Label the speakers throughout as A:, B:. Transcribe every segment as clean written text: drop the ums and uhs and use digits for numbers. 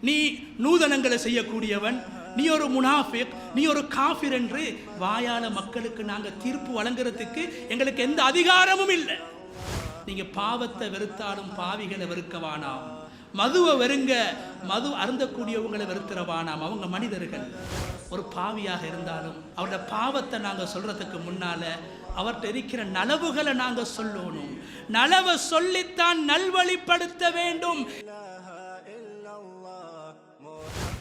A: நீ நூதனங்களை செய்யக்கூடியவன், நீ ஒரு முனாஃபிக், நீ ஒரு காஃபிர் என்று வாயால மக்களுக்கு நாங்கள் தீர்ப்பு வழங்குறதுக்கு எங்களுக்கு எந்த அதிகாரமும் இல்லை. நீங்க பாவத்தை வெறுத்தாலும் பாவிகளை வெறுக்கவானாம், மதுவை வெறுங்க, மது அருந்தக்கூடியவங்களை வெறுத்துறவானாம். அவங்க மனிதர்கள். ஒரு பாவியாக இருந்தாலும் அவருடைய பாவத்தை நாங்கள் சொல்றதுக்கு முன்னால அவர்கிட்ட இருக்கிற நலவுகளை நாங்கள் சொல்லணும். நலவை சொல்லித்தான் நல்வழிப்படுத்த வேண்டும்.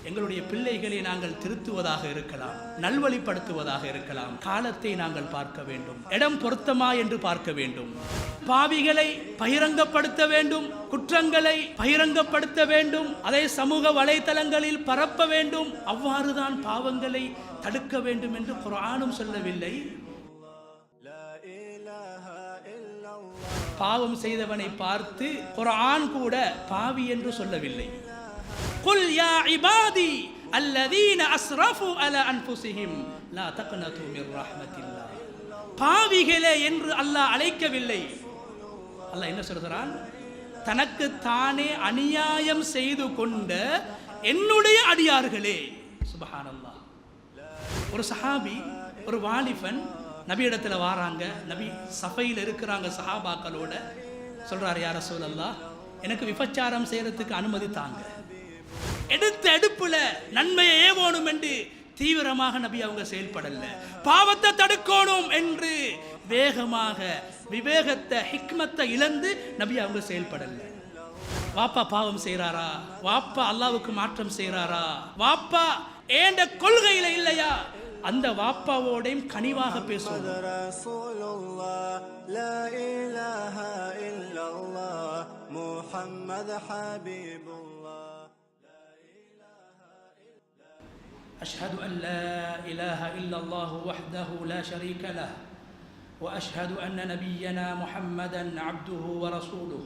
A: எங்களுடைய பிள்ளைகளை நாங்கள் திருத்துவதாக இருக்கலாம், நல்வழிப்படுத்துவதாக இருக்கலாம். காலத்தை நாங்கள் பார்க்க வேண்டும், இடம் பொருத்தமா என்று பார்க்க வேண்டும். பாவிகளை பகிரங்கப்படுத்த வேண்டும், குற்றங்களை பகிரங்கப்படுத்த வேண்டும், அதை சமூக வலைதளங்களில் பரப்ப வேண்டும். அவ்வாறுதான் பாவங்களை தடுக்க வேண்டும் என்று குர்ஆனும் சொல்லவில்லை. பாவம் செய்தவனை பார்த்து குர்ஆன் கூட பாவி என்று சொல்லவில்லை. குல் யா இபாதி அல்லதீன அஸ்ரஃபு அலா அன்ஃபுஸிஹிம் லா தக்னது மிர் ரஹ்மத்தில்லாஹ். பாவிகளே என்று அல்லாஹ் அழைக்கவில்லை. அல்லாஹ் என்ன சொல்கிறான்? தனக்கு தானே அநியாயம் செய்து கொண்ட என்னுடைய அடியார்களே. சுப்ஹானல்லாஹ். ஒரு சஹாபி, ஒரு வாலிபன் நபி இடத்துல வாராங்க. நபி சஃபையில் இருக்கிறாங்க சஹாபாக்களோட. சொல்றாரு, யா ரசூலல்லாஹ், எனக்கு விபச்சாரம் செய்யறதுக்கு அனுமதி தாங்க. எடுத்த எடுப்புல நன்மையை ஏவோணும் என்று தீவிரமாக நபி அவங்க செயல்படல. பாவத்தை தடுக்கணும் என்று வேகமாக விவேகத்தை ஹிக்மத்தை இழந்து நபி அவங்க செயல்படல. வாப்பா பாவம் செய்யறாரா, வாப்பா அல்லாவுக்கு மாற்றம் செய்யறாரா, வாப்பா ஏண்ட கொள்கையில இல்லையா, அந்த வாப்பாவோடையும் கனிவாக பேசுவோம். أشهد أن لا إله إلا الله وحده لا شريك له وأشهد أن نبينا محمدا عبده ورسوله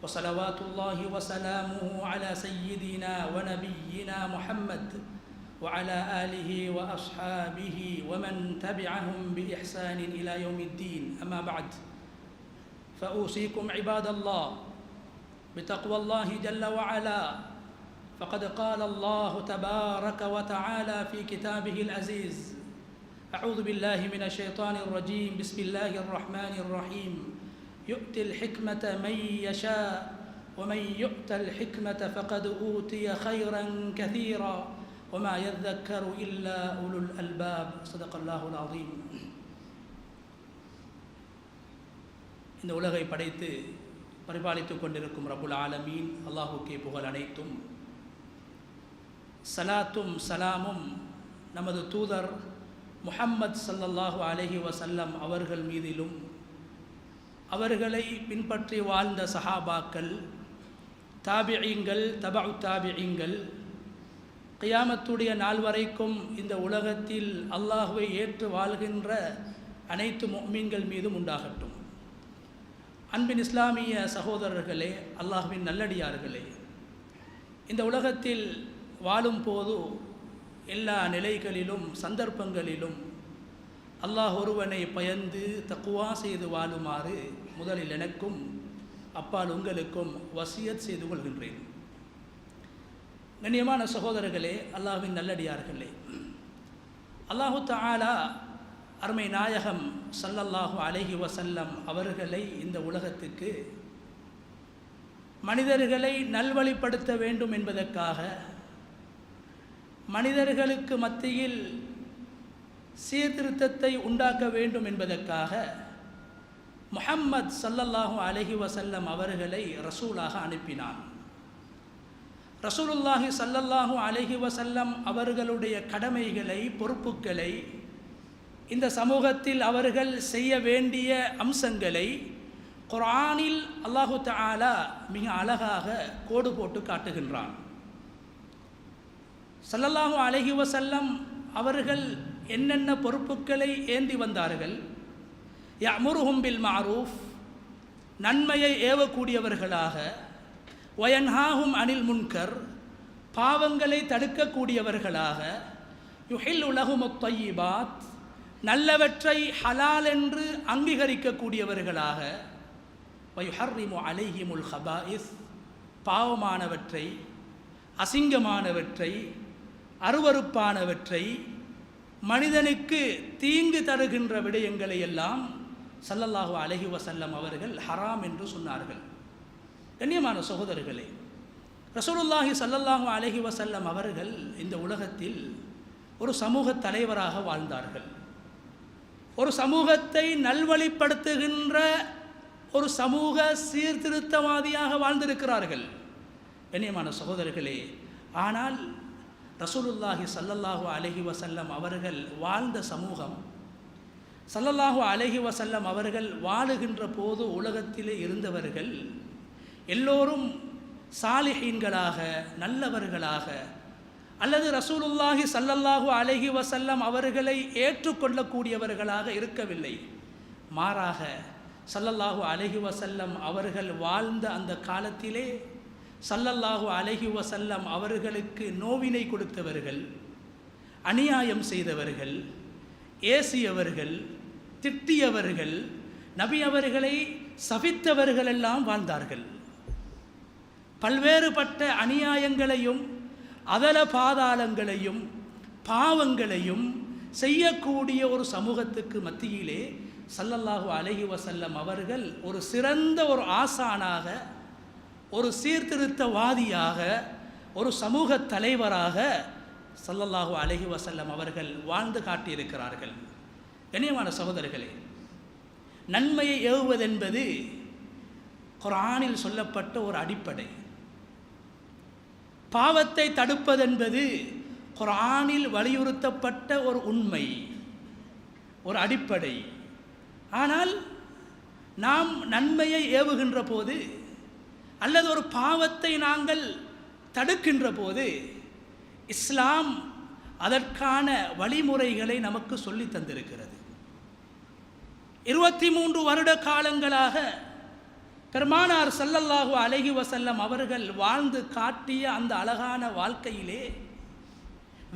A: وصلوات الله وسلامه على سيدنا ونبينا محمد وعلى آله وأصحابه ومن تبعهم بإحسان إلى يوم الدين. أما بعد، فأوصيكم عباد الله بتقوى الله جل وعلا. فقد قال الله تبارك وتعالى في كتابه العزيز: أعوذ بالله من الشيطان الرجيم، بسم الله الرحمن الرحيم، يؤتي الحكمة من يشاء ومن يؤت الحكمة فقد أوتي خيرا كثيرا وما يذكر إلا أولو الألباب. صدق الله العظيم. இந்த உலகை படைத்து பரிபாலித்துக் கொண்டிருக்கும் ரப்புல் ஆலமீன் அல்லாஹுக்கே புகழ் அனைத்தும். சலாத்தும் சலாமும் நமது தூதர் முஹம்மது ஸல்லல்லாஹு அலைஹி வஸல்லம் அவர்கள் மீதிலும், அவர்களை பின்பற்றி வாழ்ந்த சஹாபாக்கள், தாபிஈங்கள், தபஉ தாபிஈங்கள், கியாமத்துடைய நாள் வரைக்கும் இந்த உலகத்தில் அல்லாஹுவை ஏற்று வாழ்கின்ற அனைத்து முஃமின்கள் மீதும் உண்டாகட்டும். அன்பின் இஸ்லாமிய சகோதரர்களே, அல்லாஹ்வின் நல்லடியார்களே, இந்த உலகத்தில் வாழும் போது எல்லா நிலைகளிலும் சந்தர்ப்பங்களிலும் அல்லாஹ் ஒருவனை பயந்து தக்குவா செய்து வாழுமாறு முதலில் எனக்கும் அப்பால் உங்களுக்கும் வசியத் செய்து கொள்கின்றேன். கண்ணியமான சகோதரர்களே, அல்லாஹ்வின் நல்லடியார்களே, அல்லாஹு தஆலா அருமை நாயகம் ஸல்லல்லாஹு அலைஹி வஸல்லம் அவர்களை இந்த உலகத்துக்கு மனிதர்களை நல்வழிப்படுத்த வேண்டும் என்பதற்காக, மனிதர்களுக்கு மத்தியில் சீர்திருத்தத்தை உண்டாக்க வேண்டும் என்பதற்காக முஹம்மது ஸல்லல்லாஹு அலைஹி வஸல்லம் அவர்களை ரசூலாக அனுப்பினான். ரசூலுல்லாஹி ஸல்லல்லாஹு அலைஹி வஸல்லம் அவர்களுடைய கடமைகளை, பொறுப்புகளை, இந்த சமூகத்தில் அவர்கள் செய்ய வேண்டிய அம்சங்களை குர்ஆனில் அல்லாஹு தஆலா மிக அழகாக கோடு போட்டு காட்டுகின்றான். ஸல்லல்லாஹு அலைஹி வஸல்லம் அவர்கள் என்னென்ன பொறுப்புகளை ஏந்தி வந்தார்கள்? யஅமுருஹும் பில் மஅரூஃப், நன்மையை ஏவக்கூடியவர்களாக, வயன்ஹாஹும் அனில் முன்கர், பாவங்களை தடுக்கக்கூடியவர்களாக, யுஹில்லு லஹுமுத் தய்யிபாத், நல்லவற்றை ஹலால் என்று அங்கீகரிக்கக்கூடியவர்களாக, வயுஹர்ரிமு அலைஹிமுல் ஹபாயிஸ், பாவமானவற்றை, அசிங்கமானவற்றை, அருவருப்பானவற்றை, மனிதனுக்கு தீங்கு தருகின்ற விடயங்களை எல்லாம் ஸல்லல்லாஹு அலைஹி வஸல்லம் அவர்கள் ஹராம் என்று சொன்னார்கள். கண்ணியமான சகோதரர்களே, ரசூலுல்லாஹி ஸல்லல்லாஹு அலைஹி வஸல்லம் அவர்கள் இந்த உலகத்தில் ஒரு சமூக தலைவராக வாழ்ந்தார்கள். ஒரு சமூகத்தை நல்வழிப்படுத்துகின்ற ஒரு சமூக சீர்திருத்தவாதியாக வாழ்ந்திருக்கிறார்கள். கண்ணியமான சகோதரர்களே, ஆனால் ரசூலுல்லாஹி ஸல்லல்லாஹு அலைஹி வஸல்லம் அவர்கள் வாழ்ந்த சமூகம், ஸல்லல்லாஹு அலைஹி வஸல்லம் அவர்கள் வாழுகின்ற போது உலகத்திலே இருந்தவர்கள் எல்லோரும் சாலிஹீன்களாக, நல்லவர்களாக, அல்லது ரசூலுல்லாஹி ஸல்லல்லாஹு அலைஹி வஸல்லம் அவர்களை ஏற்றுக்கொள்ளக்கூடியவர்களாக இருக்கவில்லை. மாறாக ஸல்லல்லாஹு அலைஹி வஸல்லம் அவர்கள் வாழ்ந்த அந்த காலத்திலே ஸல்லல்லாஹு அலைஹி வஸல்லம் அவர்களுக்கு நோவினை கொடுத்தவர்கள், அநியாயம் செய்தவர்கள், ஏசியவர்கள், திட்டியவர்கள், நபி அவர்களை சபித்தவர்களெல்லாம் வாழ்ந்தார்கள். பல்வேறுபட்ட அநியாயங்களையும் அதல பாதாளங்களையும் பாவங்களையும் செய்யக்கூடிய ஒரு சமூகத்துக்கு மத்தியிலே ஸல்லல்லாஹு அலைஹி வஸல்லம் அவர்கள் ஒரு சிறந்த ஒரு ஆசானாக, ஒரு சீர்திருத்தவாதியாக, ஒரு சமூக தலைவராக ஸல்லல்லாஹு அலைஹி வஸல்லம் அவர்கள் வாழ்ந்து காட்டியிருக்கிறார்கள். கண்ணியமான சகோதரர்களே, நன்மையை ஏவுவதென்பது குர்ஆனில் சொல்லப்பட்ட ஒரு அடிப்படை. பாவத்தை தடுப்பதென்பது குர்ஆனில் வலியுறுத்தப்பட்ட ஒரு உண்மை, ஒரு அடிப்படை. ஆனால் நாம் நன்மையை ஏவுகின்ற போது அல்லது ஒரு பாவத்தை நாங்கள் தடுக்கின்ற போது இஸ்லாம் அதற்கான வழிமுறைகளை நமக்கு சொல்லி தந்திருக்கிறது. 23 வருட காலங்களாக பெருமானார் ஸல்லல்லாஹு அலைஹி வஸல்லம் அவர்கள் வாழ்ந்து காட்டிய அந்த அழகான வாழ்க்கையிலே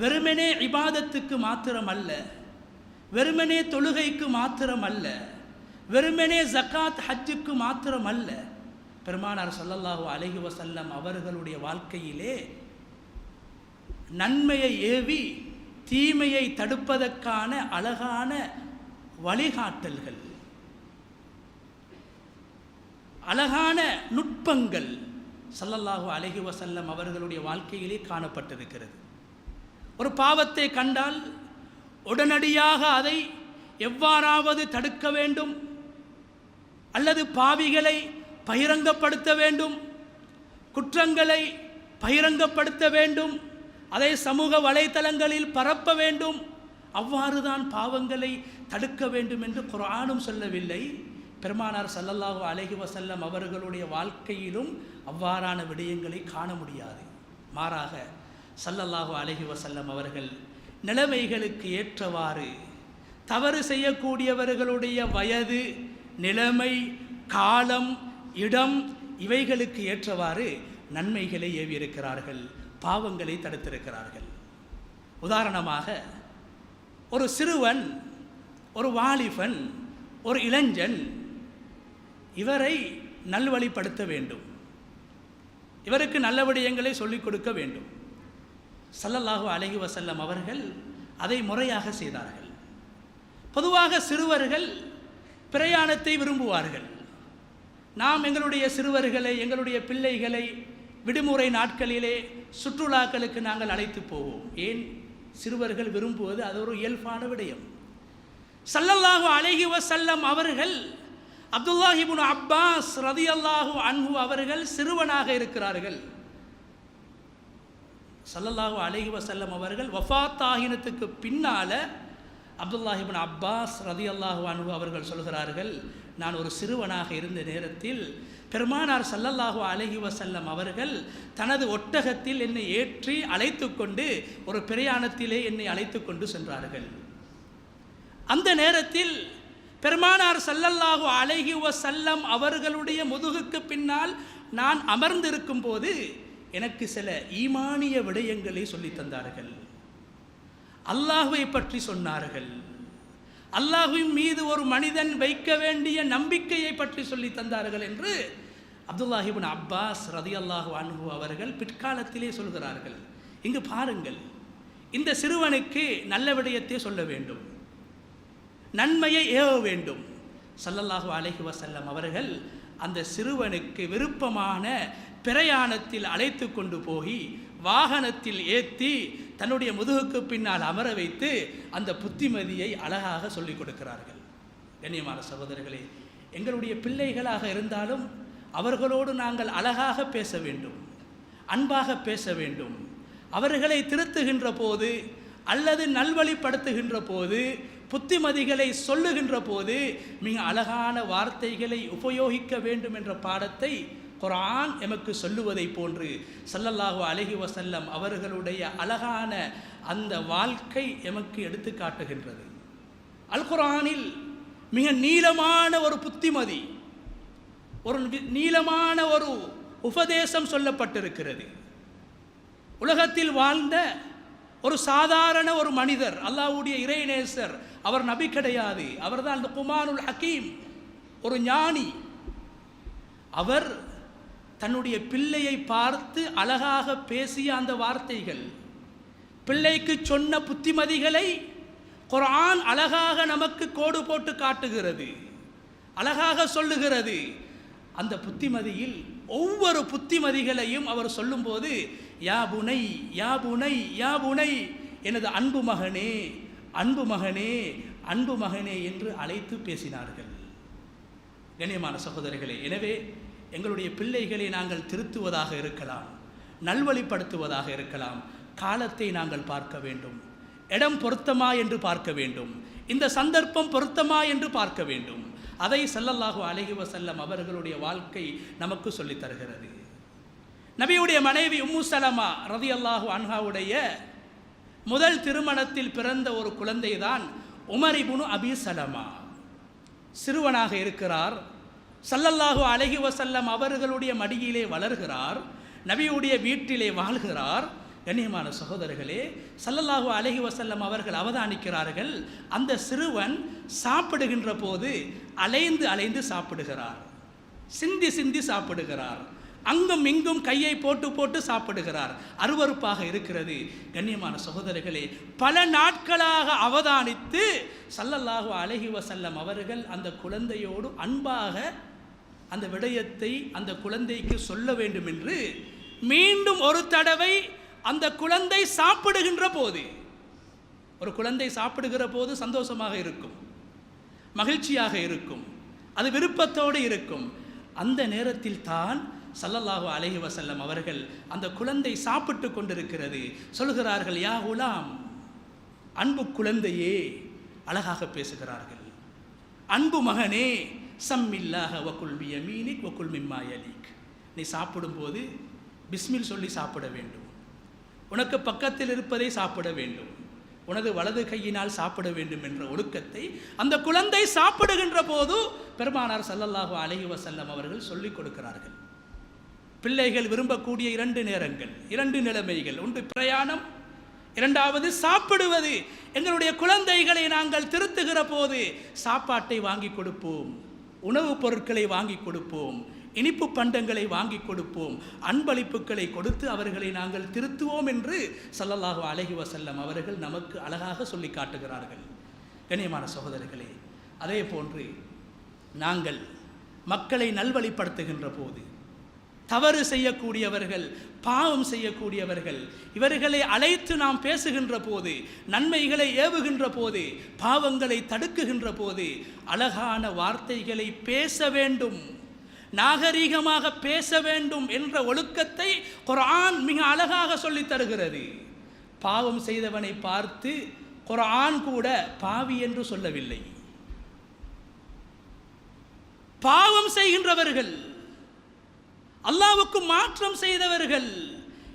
A: வெறுமனே இபாதத்துக்கு மாத்திரமல்ல, வெறுமனே தொழுகைக்கு மாத்திரமல்ல, வெறுமனே ஜகாத் ஹஜ்ஜுக்கு மாத்திரமல்ல, பெருமானார் ஸல்லல்லாஹு அலைஹி வஸல்லம் அவர்களுடைய வாழ்க்கையிலே நன்மையை ஏவி தீமையை தடுப்பதற்கான அழகான வழிகாட்டல்கள், அழகான நுட்பங்கள் ஸல்லல்லாஹு அலைஹி வஸல்லம் அவர்களுடைய வாழ்க்கையிலே காணப்பட்டிருக்கிறது. ஒரு பாவத்தை கண்டால் உடனடியாக அதை எவ்வாறாவது தடுக்க வேண்டும், அல்லது பாவிகளை பகிரங்கப்படுத்த வேண்டும், குற்றங்களை பகிரங்கப்படுத்த வேண்டும், அதை சமூக வலைத்தளங்களில் பரப்ப வேண்டும். அவ்வாறு தான் பாவங்களை தடுக்க வேண்டும் என்று குர்ஆனும் சொல்லவில்லை. பெருமானார் ஸல்லல்லாஹு அலைஹி வஸல்லம் அவர்களுடைய வாழ்க்கையிலும் அவ்வாறான விடயங்களை காண முடியாது. மாறாக ஸல்லல்லாஹு அலைஹி வஸல்லம் அவர்கள் நிலைமைகளுக்கு ஏற்றவாறு தவறு செய்யக்கூடியவர்களுடைய வயது, நிலைமை, காலம், இடம் இவைகளுக்கு ஏற்றவாறு நன்மைகளை ஏவியிருக்கிறார்கள், பாவங்களை தடுத்திருக்கிறார்கள். உதாரணமாக ஒரு சிறுவன், ஒரு வாலிபன், ஒரு இளைஞன், இவரை நல்வழிப்படுத்த வேண்டும், இவருக்கு நல்ல விடயங்களை சொல்லிக் கொடுக்க வேண்டும். ஸல்லல்லாஹு அலைஹி வஸல்லம் அவர்கள் அதை முறையாக செய்தார்கள். பொதுவாக சிறுவர்கள் பிரயாணத்தை விரும்புவார்கள். நாம் எங்களுடைய சிறுவர்களை, எங்களுடைய பிள்ளைகளை விடுமுறை நாட்களிலே சுற்றுலாக்களுக்கு நாங்கள் அழைத்து போவோம். ஏன்? சிறுவர்கள் விரும்புவது அது ஒரு இயல்பான விடயம். ஸல்லல்லாஹு அலைஹி வஸல்லம் அவர்கள் அப்துல்லாஹ் இப்னு அப்பாஸ் ரலியல்லாஹு அன்ஹு அவர்கள் சிறுவனாக இருக்கிறார்கள். ஸல்லல்லாஹு அலைஹி வஸல்லம் அவர்கள் வஃபாத் ஆகினத்துக்கு பின்னால அப்துல்லாஹ் இப்னு அப்பாஸ் ரலியல்லாஹு அன்ஹு அவர்கள் சொல்கிறார்கள், நான் ஒரு சிறுவனாக இருந்த நேரத்தில் பெருமானார் ஸல்லல்லாஹு அலைஹி வஸல்லம் அவர்கள் தனது ஒட்டகத்தில் என்னை ஏற்றி அழைத்து கொண்டு ஒரு பிரயாணத்திலே என்னை அழைத்து கொண்டு சென்றார்கள். அந்த நேரத்தில் பெருமானார் ஸல்லல்லாஹு அலைஹி வஸல்லம் அவர்களுடைய முதுகுக்கு பின்னால் நான் அமர்ந்திருக்கும் போது எனக்கு சில ஈமானிய விடயங்களை சொல்லி தந்தார்கள். அல்லாஹ்வை பற்றி சொன்னார்கள். அல்லாஹ்வின் மீது ஒரு மனிதன் வைக்க வேண்டிய நம்பிக்கையை பற்றி சொல்லி தந்தார்கள் என்று அப்துல்லாஹ் இப்னு அப்பாஸ் ரலியல்லாஹு அன்ஹு அவர்கள் பிற்காலத்திலே சொல்கிறார்கள், இங்கு பாருங்கள், இந்த சிறுவனுக்கு நல்ல விடயத்தை சொல்ல வேண்டும், நன்மையை ஏவ வேண்டும். ஸல்லல்லாஹு அலைஹி வஸல்லம் அவர்கள் அந்த சிறுவனுக்கு விருப்பமான பிரயாணத்தில் அழைத்து கொண்டு போய் வாகனத்தில் ஏற்றி தன்னுடைய முதுகுக்கு பின்னால் அமர வைத்து அந்த புத்திமதியை அழகாக சொல்லிக் கொடுக்கிறார்கள். கண்ணியமான சகோதரர்களே, எங்களுடைய பிள்ளைகளாக இருந்தாலும் அவர்களோடு நாங்கள் அழகாக பேச வேண்டும், அன்பாக பேச வேண்டும். அவர்களை திருத்துகின்ற போது அல்லது நல்வழிப்படுத்துகின்ற போது, புத்திமதிகளை சொல்லுகின்ற போது மிக அழகான வார்த்தைகளை உபயோகிக்க வேண்டும் என்ற பாடத்தை குர்ஆன் எமக்கு சொல்லுவதை போன்று ஸல்லல்லாஹு அலைஹி வஸல்லம் அவர்களுடைய அழகான அந்த வாழ்க்கை எமக்கு எடுத்து காட்டுகின்றது. அல் குர்ஆனில் மிக நீளமான ஒரு புத்திமதி, ஒரு நீளமான ஒரு உபதேசம் சொல்லப்பட்டிருக்கிறது. உலகத்தில் வாழ்ந்த ஒரு சாதாரண ஒரு மனிதர், அல்லாஹ்வுடைய இறைநேசர், அவர் நபி கிடையாது, அவர்தான் லுக்மானுல் ஹக்கீம், ஒரு ஞானி. அவர் தன்னுடைய பிள்ளையை பார்த்து அழகாக பேசிய அந்த வார்த்தைகள், பிள்ளைக்கு சொன்ன புத்திமதிகளை குர்ஆன் அழகாக நமக்கு கோடு போட்டு காட்டுகிறது, அழகாக சொல்லுகிறது. அந்த புத்திமதியில் ஒவ்வொரு புத்திமதிகளையும் அவர் சொல்லும்போது யா புனை யா புனை யா புனை, எனது அன்பு மகனே அன்பு மகனே அன்பு மகனே என்று அழைத்து பேசினார்கள். கண்ணியமான சகோதரர்களே, எனவே எங்களுடைய பிள்ளைகளை நாங்கள் திருத்துவதாக இருக்கலாம், நல்வழிப்படுத்துவதாக இருக்கலாம், காலத்தை நாங்கள் பார்க்க வேண்டும், இடம் பொருத்தமா என்று பார்க்க வேண்டும், இந்த சந்தர்ப்பம் பொருத்தமா என்று பார்க்க வேண்டும். அதை ஸல்லல்லாஹு அலைஹி வஸல்லம் அவர்களுடைய வாழ்க்கை நமக்கு சொல்லித் தருகிறது. நபியுடைய மனைவி உம்மு சலமா ரலியல்லாஹு அன்ஹாவுடைய முதல் திருமணத்தில் பிறந்த ஒரு குழந்தை தான் உமர் இப்னு அபி சலமா. சிறுவனாக இருக்கிறார், ஸல்லல்லாஹு அலைஹி வஸல்லம் அவர்களுடைய மடியிலே வளர்கிறார், நபியுடைய வீட்டிலே வாழ்கிறார். கண்ணியமான சகோதரர்களே, ஸல்லல்லாஹு அலைஹி வஸல்லம் அவர்கள் அவதானிக்கிறார்கள், அந்த சிறுவன் சாப்பிடுகின்ற போது அலைந்து அலைந்து சாப்பிடுகிறார், சிந்தி சிந்தி சாப்பிடுகிறார், அங்கும் இங்கும் கையை போட்டு போட்டு சாப்பிடுகிறார். அருவருப்பாக இருக்கிறது. கண்ணியமான சகோதரர்களே, பல நாட்களாக அவதானித்து ஸல்லல்லாஹு அலைஹி வஸல்லம் அவர்கள் அந்த குழந்தையோடு அன்பாக அந்த விடயத்தை அந்த குழந்தைக்கு சொல்ல வேண்டும் என்று மீண்டும் ஒரு தடவை அந்த குழந்தை சாப்பிடுகின்ற போது, ஒரு குழந்தை சாப்பிடுகிற போது சந்தோஷமாக இருக்கும், மகிழ்ச்சியாக இருக்கும், அது விருப்பத்தோடு இருக்கும். அந்த நேரத்தில் தான் ஸல்லல்லாஹு அலைஹி வஸல்லம் அவர்கள் அந்த குழந்தை சாப்பிட்டு கொண்டிருக்கிறது சொல்கிறார்கள், யா குலாம், அன்பு குழந்தையே, அழகாக பேசுகிறார்கள், அன்பு மகனே, சம்மில்லாஹ வகுல் பியமீனிக் வகுல் மிம்மா யலீக், நீ சாப்பிடும்போது பிஸ்மில் சொல்லி சாப்பிட வேண்டும், உனக்கு பக்கத்தில் இருப்பதை சாப்பிட வேண்டும், உனது வலது கையினால் சாப்பிட வேண்டும் என்ற ஒழுக்கத்தை அந்த குழந்தை சாப்பிடுகின்ற போது பெருமானார் ஸல்லல்லாஹு அலைஹி வஸல்லம் அவர்கள் சொல்லிக் கொடுக்கிறார்கள். பிள்ளைகள் விரும்பக்கூடிய இரண்டு நேரங்கள், இரண்டு நிலைமைகள், ஒன்று பிரயாணம், இரண்டாவது சாப்பிடுவது. எங்களுடைய குழந்தைகளை நாங்கள் திருத்துகிற போது சாப்பாட்டை வாங்கி கொடுப்போம், உணவுப் பொருட்களை வாங்கி கொடுப்போம், இனிப்பு பண்டங்களை வாங்கி கொடுப்போம், அன்பளிப்புகளை கொடுத்து அவர்களை நாங்கள் திருத்துவோம் என்று ஸல்லல்லாஹு அலைஹி வஸல்லம் அவர்கள் நமக்கு அழகாக சொல்லி காட்டுகிறார்கள். கண்ணியமான சகோதரர்களே, அதே போன்று நாங்கள் மக்களை நல்வழிப்படுத்துகின்ற போது தவறு செய்யக்கூடியவர்கள், பாவம் செய்யக்கூடியவர்கள், இவர்களை அழைத்து நாம் பேசுகின்ற போது, நன்மைகளை ஏவுகின்ற போது, பாவங்களை தடுக்குகின்ற போது அழகான வார்த்தைகளை பேச வேண்டும், நாகரீகமாக பேச வேண்டும் என்ற ஒழுக்கத்தை குர்ஆன் மிக அழகாக சொல்லித் தருகிறது. பாவம் செய்தவனை பார்த்து குர்ஆன் கூட பாவி என்று சொல்லவில்லை. பாவம் செய்கின்றவர்கள், அல்லாஹ்வுக்கு மாற்றம் செய்தவர்கள்,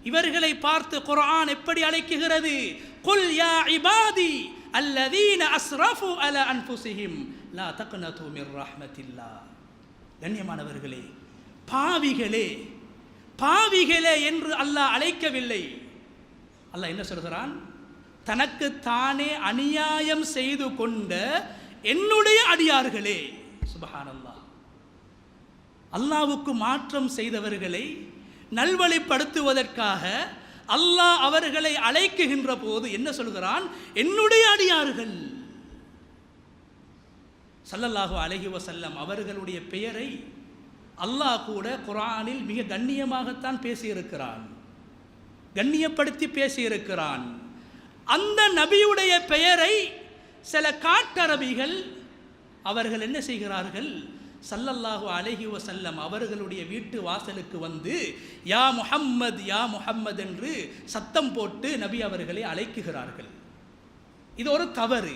A: இவர்களை பார்த்து குர்ஆன் எப்படி அழைக்குகிறது? குல் யா இபாதி அல்லதீன அஸ்ரஃபு அலா அன்ஃபுஸிஹிம் லா தக்னது மிர் ரஹ்மத்தில்லாஹ். கண்ணியமானவர்களே, பாவிகளே, பாவிகளே என்று அல்லாஹ் அழைக்கவில்லை. அல்லாஹ் என்ன சொல்கிறான்? தனக்கு தானே அநியாயம் செய்து கொண்ட என்னுடைய அடியார்களே. சுப்ஹானல்லாஹ். அல்லாஹ்வுக்கு மாற்றம் செய்தவர்களை நல்வழிப்படுத்துவதற்காக அல்லாஹ் அவர்களை அழைக்குகின்ற போது என்ன சொல்கிறான்? என்னுடைய அடியார்கள். ஸல்லல்லாஹு அலைஹி வஸல்லம் அவர்களுடைய பெயரை அல்லாஹ் கூட குர்ஆனில் மிக கண்ணியமாகத்தான் பேசியிருக்கிறான், கண்ணியப்படுத்தி பேசியிருக்கிறான். அந்த நபியுடைய பெயரை சில காட்டரபிகள் அவர்கள் என்ன செய்கிறார்கள்? ஸல்லல்லாஹு அலைஹி வஸல்லம் அவர்களுடைய வீட்டு வாசலுக்கு வந்து யா முஹம்மத் யா முஹம்மத் என்று சத்தம் போட்டு நபி அவர்களை அழைக்குகிறார்கள். இது ஒரு தவறு,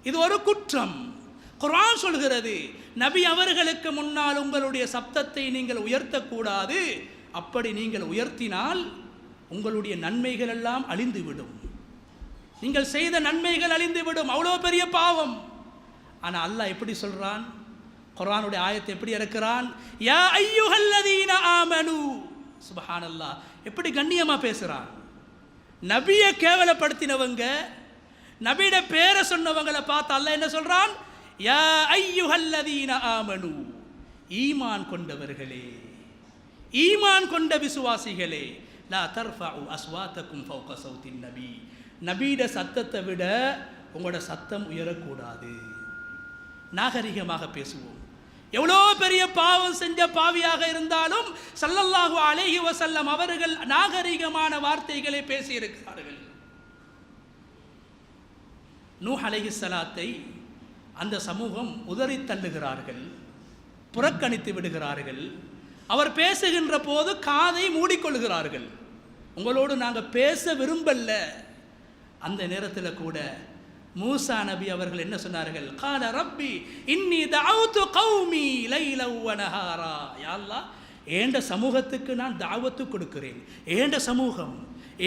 A: இது ஒரு குற்றம். குர்ஆன் சொல்கிறது, நபி அவர்களுக்கு முன்னால் உங்களுடைய சப்தத்தை நீங்கள் உயர்த்தக்கூடாது. அப்படி நீங்கள் உயர்த்தினால் உங்களுடைய நன்மைகள் எல்லாம் அழிந்துவிடும், நீங்கள் செய்த நன்மைகள் அழிந்துவிடும், அவ்வளோ பெரிய பாவம். ஆனால் அல்லாஹ் எப்படி சொல்றான்? குர்ஆனுடைய ஆயத்தை எப்படி இறக்குறான்? யா அய்யுஹல்லதீன ஆமனு. சுப்ஹானல்லாஹ், எப்படி கண்ணியமா பேசுறான். நபியை கேவலப்படுத்தினவங்க, நபியோட பேரை சொன்னவங்களை பார்த்து அல்லாஹ் என்ன சொல்றான்? யா அய்யுஹல்லதீன ஆமனு, ஈமான் கொண்டவர்களே, ஈமான் கொண்ட விசுவாசிகளே, லா தர்ஃபஉ அஸ்வாத்தக்கும் ஃபௌக ஸௌத்தின் நபி, நபியோட சத்தத்தை விட உங்களோட சத்தம் உயரக்கூடாது. நாகரிகமாக பேசுவோம். எவ்வளோ பெரிய பாவம் செஞ்ச பாவியாக இருந்தாலும் ஸல்லல்லாஹு அலைஹி வஸல்லம் அவர்கள் நாகரிகமான வார்த்தைகளை பேசியிருக்கிறார்கள். நூஹ் அலைஹிஸ்ஸலாத்தை அந்த சமூகம் உதறி தள்ளுகிறார்கள், புறக்கணித்து விடுகிறார்கள். அவர் பேசுகின்ற போது காதை மூடிக்கொள்கிறார்கள். உங்களோடு நாங்கள் பேச விரும்பல. அந்த நேரத்தில் கூட மூசா நபி அவர்கள் என்ன சொன்னார்கள்? கால ரப்பி இன்னி தஅவுது கௌமி லைலன் வ நஹாரா. யா அல்லாஹ், ஏண்ட சமூகத்துக்கு நான் தாவத்து கொடுக்கிறேன். ஏண்ட சமூகம்,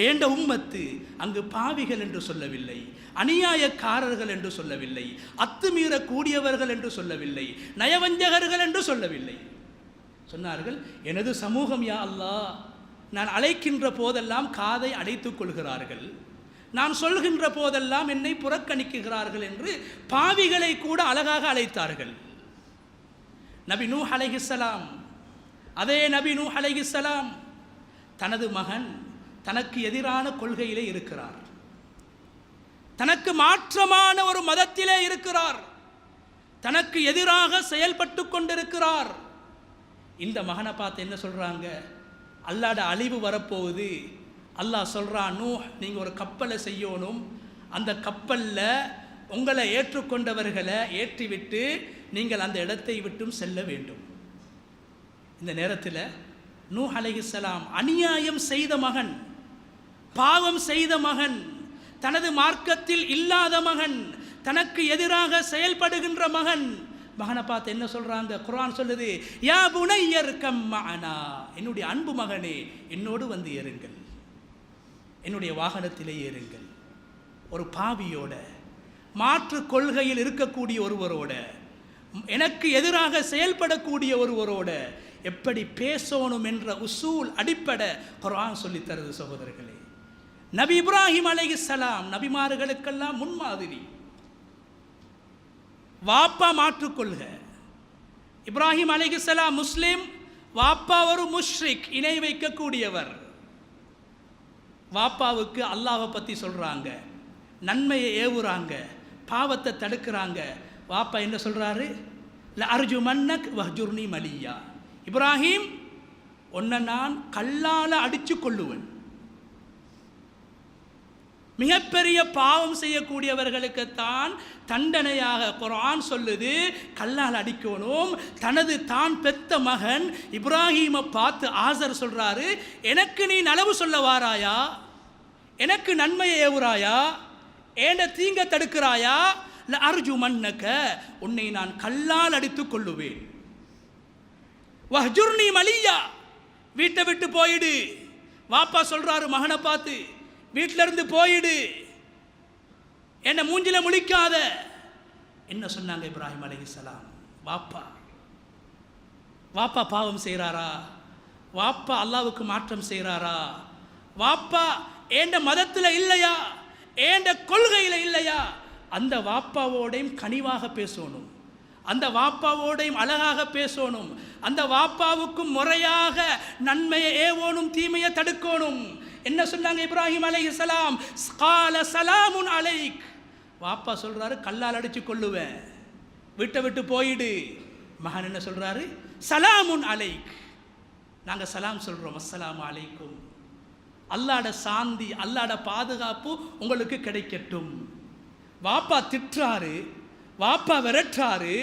A: ஏண்ட உம்மத்து அங்கு பாவிகள் என்று சொல்லவில்லை, அநியாயக்காரர்கள் என்று சொல்லவில்லை, அத்துமீற கூடியவர்கள் என்று சொல்லவில்லை, நயவஞ்சகர்கள் என்று சொல்லவில்லை. சொன்னார்கள், எனது சமூகம் யா அல்லாஹ், நான் அழைக்கின்ற போதெல்லாம் காதை அடைத்துக் கொள்கிறார்கள், நான் சொல்கின்ற போதெல்லாம் என்னை புறக்கணிக்கிறார்கள் என்று பாவிகளை கூட அழகாக அழைத்தார்கள். நபி நூஹ் அலைஹிஸ்ஸலாம், அதே நபி நூஹ் அலைஹிஸ்ஸலாம் தனது மகன் தனக்கு எதிரான கொள்கையிலே இருக்கிறார், தனக்கு மாற்றமான ஒரு மதத்திலே இருக்கிறார், தனக்கு எதிராக செயல்பட்டு கொண்டிருக்கிறார். இந்த மகனை பார்த்து என்ன சொல்றாங்க? அல்லாஹ்ட அழிவு வரப்போகுது. அல்லாஹ் சொல்றான், நூஹ், நீங்கள் ஒரு கப்பலை செய்யணும், அந்த கப்பலில் உங்களை ஏற்றுக்கொண்டவர்களை ஏற்றிவிட்டு நீங்கள் அந்த இடத்தை விட்டும் செல்ல வேண்டும். இந்த நேரத்தில் நூஹ் அலைஹிஸ்ஸலாம் அநியாயம் செய்த மகன், பாவம் செய்த மகன், தனது மார்க்கத்தில் இல்லாத மகன், தனக்கு எதிராக செயல்படுகின்ற மகன், மகனை பார்த்து என்ன சொல்றாங்க? குர்ஆன் சொல்லுது, யா புனையர் கம் மஅனா, என்னுடைய அன்பு மகனே என்னோடு வந்து ஏறுங்கள், என்னுடைய வாகனத்திலே ஏறுங்கள். ஒரு பாவியோட, மாற்று கொள்கையில் இருக்கக்கூடிய ஒருவரோட, எனக்கு எதிராக செயல்படக்கூடிய ஒருவரோட எப்படி பேசணும் என்ற உசூல் அடிப்படை குர்ஆன் சொல்லித் தருது. சகோதரர்களே, நபி இப்ராஹிம் அலைஹிஸ்ஸலாம் நபிமார்களுக்கெல்லாம் முன்மாதிரி. வாப்பா மாற்றுக்கொள்க. இப்ராஹிம் அலைஹிஸ்ஸலாம் முஸ்லிம், வாப்பா ஒரு முஷ்ரிக், இணை வைக்கக்கூடியவர். வாப்பாவுக்கு அல்லாஹ்வை பற்றி சொல்கிறாங்க, நன்மையை ஏவுறாங்க, பாவத்தை தடுக்கிறாங்க. வாப்பா என்ன சொல்கிறாரு? ல அர்ஜு மன்னக் வஹ்ஜுர்னி மலியா, இப்ராஹிம், உன்னை நான் கல்லால் அடித்து கொள்ளுவேன். மிகப்பெரிய பாவம் செய்யக்கூடியவர்களுக்குத்தான் தண்டனையாக குர்ஆன் சொல்லுது, கல்லால் அடிக்கணும். தனது தான் பெத்த மகன் இப்ராஹீமை பார்த்து ஆசர் சொல்றாரு, எனக்கு நீ நலவு சொல்ல வாராயா, எனக்கு நன்மையை ஏவுறாயா, ஏண்ட தீங்க தடுக்கிறாயா? ல அர்ஜு மன்னக, உன்னை நான் கல்லால் அடித்துக் கொள்ளுவேன். வஹ்ஜுர்னி மலியா, வீட்டை விட்டு போயிடு. வாப்பா சொல்றாரு மகனை பார்த்து, வீட்டில இருந்து போயிடு, என்ன மூஞ்சில முழிக்காத. என்ன சொன்னாங்க இப்ராஹிம் அலைஹிஸ்ஸலாம்? வாப்பா பாவம் செய்கிறாரா? வாப்பா அல்லாஹ்வுக்கு மாற்றம் செய்கிறாரா? வாப்பா ஏண்ட மதத்தில் இல்லையா, ஏண்ட கொள்கையில் இல்லையா? அந்த வாப்பாவோடையும் கனிவாக பேசணும், அந்த வாப்பாவோடையும் அழகாக பேசணும், அந்த வாப்பாவுக்கும் முறையாக நன்மையை ஏவோனும் தீமையை தடுக்கணும். என்ன சொன்னாங்க இப்ராஹிம் அலைஹிஸ்ஸலாம்? கால சலாமுன் அலைக். வாப்பா சொல்றாரு கல்லால் அடிச்சு கொள்ளுவேன், விட்டு விட்டு போயிடு. மகன் என்ன சொல்றாரு? சலாமுன் அலைக். நாங்கள் சலாம் சொல்றோம், அஸ்ஸலாமு அலைக்கும். அல்லாஹ்ட சாந்தி, அல்லாஹ்ட பாதுகாப்பு உங்களுக்கு கிடைக்கட்டும். வாப்பா திட்டுறாரு, வாப்பா விரட்டுறாரு,